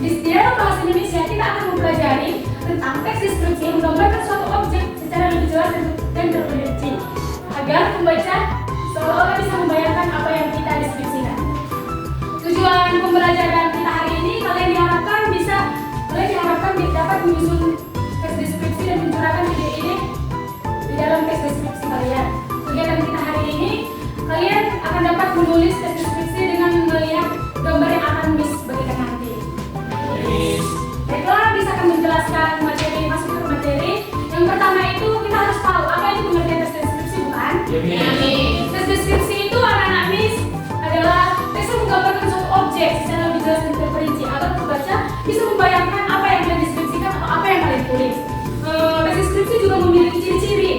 Di dalam bahasa Indonesia kita akan mempelajari tentang teks deskripsi yang menggambarkan suatu objek secara lebih jelas dan terperinci agar pembaca seolah-olah bisa membayangkan apa yang kita deskripsikan. Tujuan pembelajaran kita hari ini, kalian diharapkan dapat menyusun teks deskripsi dan mencurahkan ide-ide di dalam teks deskripsi kalian. Kegiatan kita hari ini, kalian akan dapat menulis teks deskripsi dengan melihat gambar yang akan Miss bagikan nanti. Baiklah, bisa akan menjelaskan materi, masuk ke materi. Yang pertama itu kita harus tahu apa itu pengertian teks deskripsi, bukan? Teks deskripsi itu anak-anak Miss adalah teks yang menggambarkan suatu objek secara lebih jelas dan terperinci agar pembaca bisa membayangkan apa yang kalian deskripsikan atau apa yang kalian tulis. Teks deskripsi juga memiliki ciri-ciri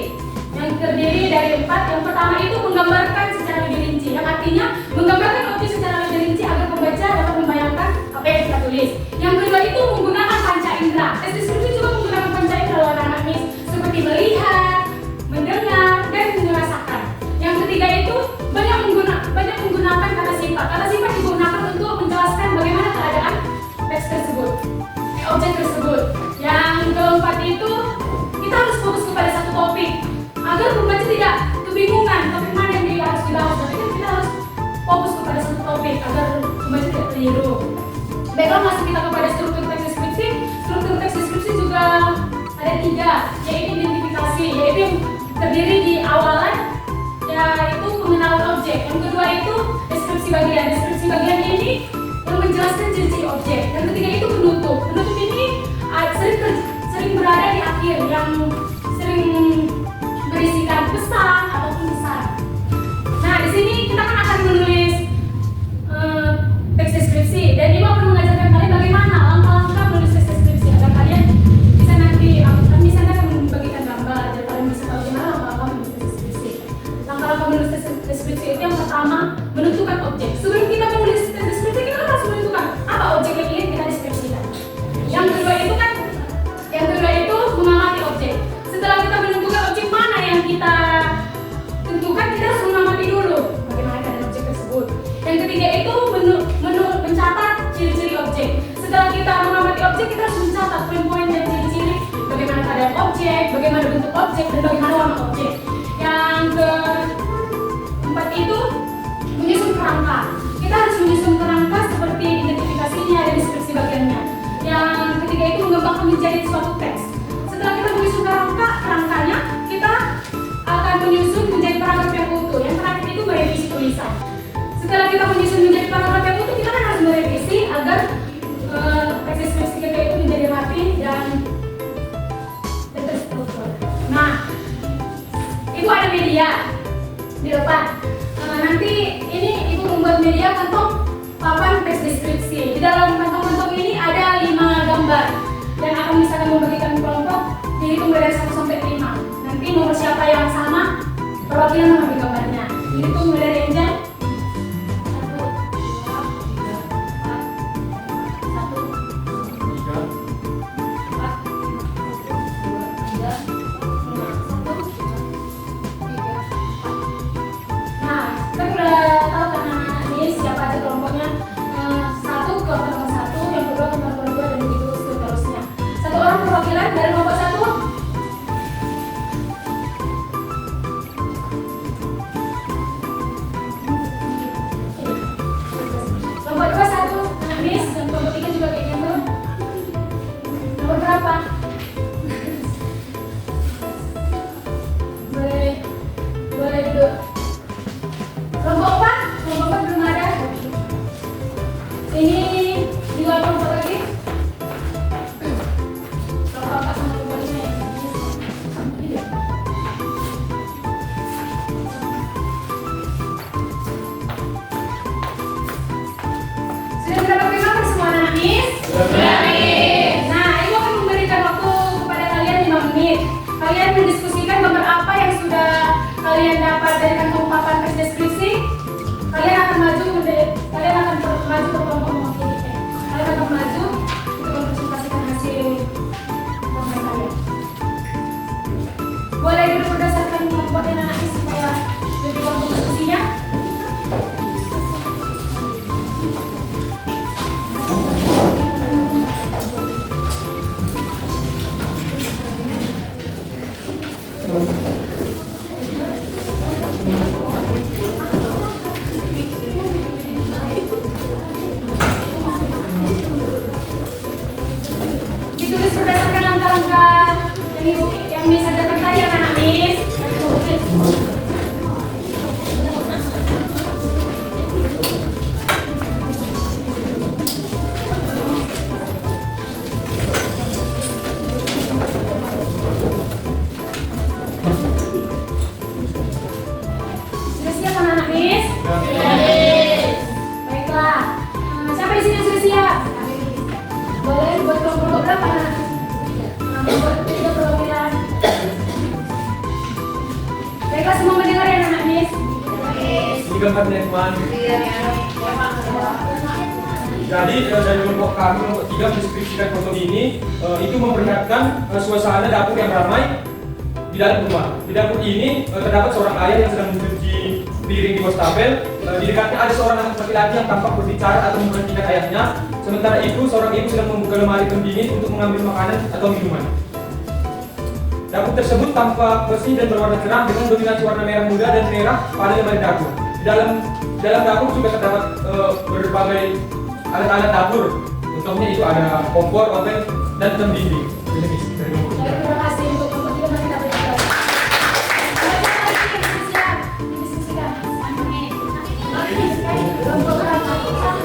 yang terdiri dari 4. Yang pertama itu menggambarkan secara lebih rinci, yang artinya menggambarkan objek secara lebih rinci agar pembaca dapat membayangkan apa yang kita tulis. Yang kedua itu menggunakan panca indera. Teks deskripsi juga menggunakan panca indera anak-anak Miss, seperti melihat, mendengar, dan merasakan. Yang ketiga itu banyak menggunakan kata sifat. Kata sifat digunakan untuk menjelaskan bagaimana keadaan teks tersebut, objek tersebut. Yang keempat itu kita harus fokus kepada satu topik agar pembaca tidak kebingungan topik mana yang harus dibahas. Tapi kita harus fokus kepada satu topik agar pembaca tidak keliru. Baiklah, masuk kita kepada struktur teks deskripsi. Struktur teks deskripsi juga ada 3, yaitu identifikasi, yaitu yang terdiri di awalan, yaitu pengenalan objek. Yang kedua itu deskripsi bagian. Deskripsi bagian ini yang menjelaskan ciri-ciri objek. Yang ketiga itu penutup. Penutup ini sering berada di akhir, yang sering berisikan pesan ataupun saran. Nah, di sini kita akan menulis teks deskripsi, dan Ibu akan mengajarkan kalian bagaimana langkah-langkah menulis teks deskripsi agar kalian bisa nanti akan membagikan gambar dan kalian bisa tahu bagaimana langkah-langkah menulis teks deskripsi. Langkah-langkah menulis teks deskripsi itu yang pertama, menentukan objek. Sebelum kita menulis teks deskripsi, kita harus menentukan apa objek yang ingin kita deskripsikan. Yang kedua itu mengamati objek. Setelah kita menentukan objek mana yang kita tentukan, kita harus mengamati dulu bagaimana keadaan objek tersebut. Yang ketiga itu mencatat ciri-ciri objek. Setelah kita mengamati objek, kita harus mencatat poin-poin dan ciri-ciri bagaimana keadaan objek, bagaimana bentuk objek, dan bagaimana warna objek. Yang keempat itu menyusun kerangka. Kita harus menyusun kerangka seperti identifikasinya dan deskripsi bagiannya. Yang ketiga itu mengembangkan menjadi suatu teks. Setelah kita menyusun kerangkanya, kita akan menyusun menjadi paragraf yang utuh. Yang terakhir itu merevisi tulisan. Setelah kita menyusun menjadi paragraf yang utuh, kita kan harus merevisi agar teks deskripsi kita itu menjadi rapi dan terstruktur. Nah, Ibu ada media di depan. Nanti ini Ibu membuat media kantong papan teks deskripsi. Di dalam kantong-kantong ini ada 5 gambar dan akan misalkan membagikan kelompok, dihitung dari 1 sampai 5. Nanti nomor siapa yang sama, perwakilan mengambil gambarnya. Dihitung dari Angel. 1 gambar teman. Jadi dari kelompok kami, kelompok 3 mendeskripsikan foto ini itu memperlihatkan suasana dapur yang ramai di dalam rumah. Di dapur ini terdapat seorang ayah yang sedang mencuci piring di wastafel. Di dekatnya ada seorang anak laki-laki yang tampak berbicara atau memperhatikan ayahnya. Sementara itu seorang ibu sedang membuka lemari pendingin untuk mengambil makanan atau minuman. Dapur tersebut tampak bersih dan berwarna cerah dengan dominasi warna merah muda dan merah pada lemari dapur. Di dalam dapur juga terdapat berbagai alat-alat dapur. Contohnya itu ada kompor, oven, dan dinding. Terima kasih untuk kelompok 3. Mari kita berikan.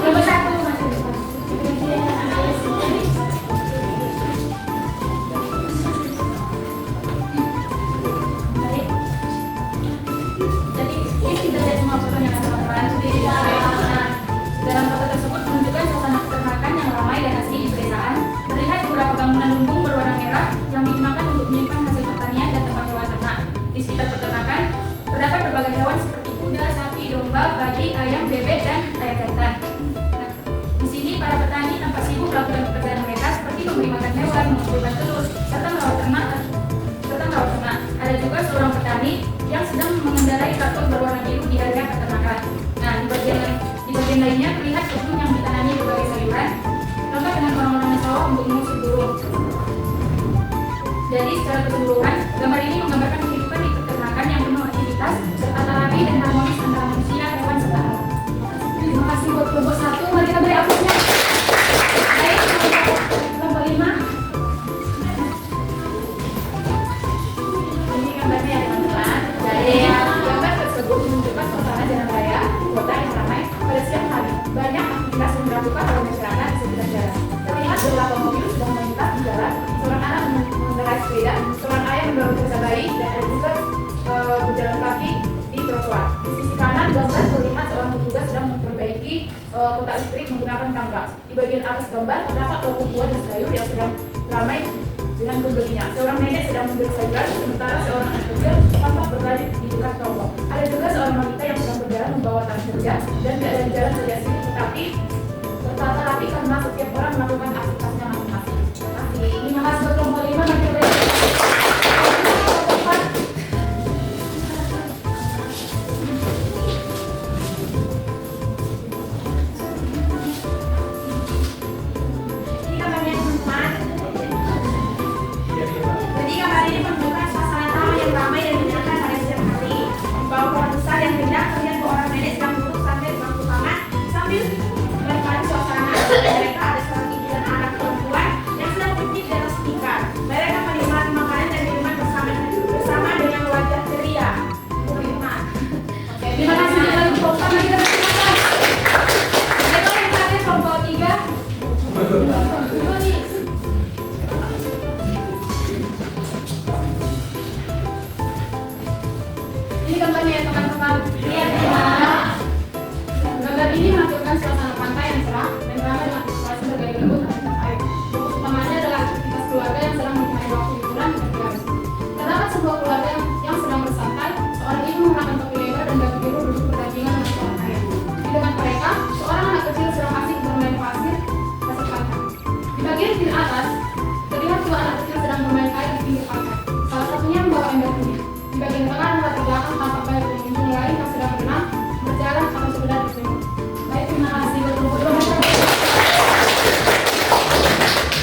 Nomor 1. Dalam foto tersebut menunjukkan suasana peternakan yang ramai dan asri di pedesaan. Terlihat beberapa bangunan lumbung berwarna merah yang digunakan untuk menyimpan hasil pertanian dan tempat hewan ternak. Di sekitar peternakan terdapat berbagai hewan seperti kuda, sapi, domba, babi, ayam, bebek, dan ayam jantan. Nah, di sini para petani tampak sibuk melakukan pekerjaan mereka seperti memberi makan hewan, mengumpulkan telur, serta merawat ternak. Ada juga seorang petani yang sedang mengendarai traktor berwarna biru di area peternakan. Nah, di bagian lainnya terlihat kebun yang ditanami berbagai sayuran, lengkap dengan orang-orang sawah untuk mengusir burung. Jadi secara keseluruhan, gambar ini menggambarkan kehidupan di peternakan yang penuh aktivitas, serta rapi dan harmonis antara manusia, hewan, serta alam. Terima kasih buat kelompok 1. Mari kita beri aplausnya. Baik, kelompok 5. Ini gambarnya ya teman-teman. Jadi gambar tersebut menunjukkan suasana jalan raya kota yang ramai pada siang hari. Banyak aktivitas yang dilakukan oleh masyarakat di sekitar jalan. Terlihat beberapa mobil sedang melintas di jalan, seorang anak mengendarai sepeda, seorang ayah mendorong kereta bayi, dan ada juga berjalan kaki di trotoar. Di sisi kanan gambar terlihat seorang petugas sedang memperbaiki kotak listrik menggunakan tangga. Di bagian atas gambar terdapat toko buah dan sayur yang sedang ramai dengan pembelinya. Seorang nenek sedang membeli sayuran, sementara seorang anak kecil tampak berlari di dekat toko. Ada juga seorang wanita yang sedang berjalan membawa tas kerja dan keadaan jalan saja sini, tetapi tertata rapi karena setiap orang melakukan aktivitasnya masing-masing. Terima kasih buat kelompok 5. Mari kita beri. Mereka ada seorang ibu dan anak perempuan yang sedang piknik di atas tikar. Mereka menikmati makanan dan minuman bersama dengan wajah ceria. Terima kasih untuk kelompok 5. Kita berikan. Baiklah yang terakhir kelompok 3. Ini gambarnya ya teman-teman. Gambar ini menampilkan suasana pantai yang cerah dan ramai dengan aktivitas bergaya lembut dan air. Fokus utamanya adalah aktivitas keluarga yang sedang menikmati waktu liburan dan keluarga. Terdapat sebuah keluarga yang sedang bersantai. Seorang ibu mengenakan topi lebar dan baju biru duduk berdampingan dengan seorang ayah. Di dekat mereka, seorang anak kecil sedang asik bermain pasir pantai. Di bagian kiri atas, terlihat dua anak kecil sedang bermain air di pinggir pantai. Salah satunya membawa ember kuning. Di bagian tengah dan latar belakang tampak banyak pengunjung lain yang sedang berenang, berjalan atau sekedar berjemur. Baik, terima kasih buat kelompok 2.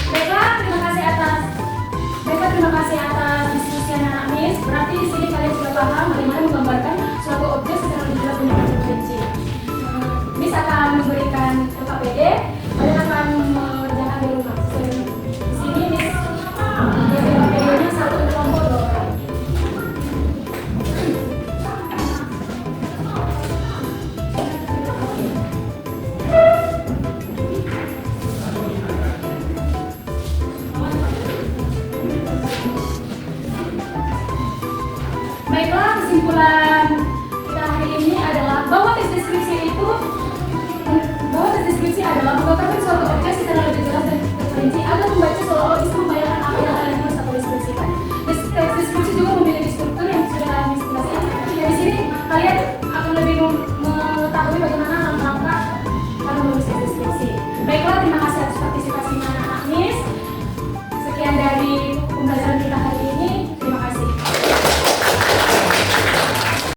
Baiklah, terima kasih atas diskusi anak-anak MIS. Berarti di sini kalian sudah paham bagaimana menggambarkan suatu objek secara lebih terperinci. MIS akan memberikan KPD, kalian akan mengerjakan di rumah. Di sini MIS beri KPD-nya 1 kelompok 2 orang. Baiklah, kesimpulan kita hari ini adalah bahwa tes deskripsi adalah menggambarkan suatu objek secara lebih jelas dan terperinci agar membaca seolah-olah bisa membayangkan apa yang kalian harus deskripsikan. Tes deskripsi juga memiliki struktur yang sudah kalian diskusikan. Di sini kalian akan lebih mengetahui bagaimana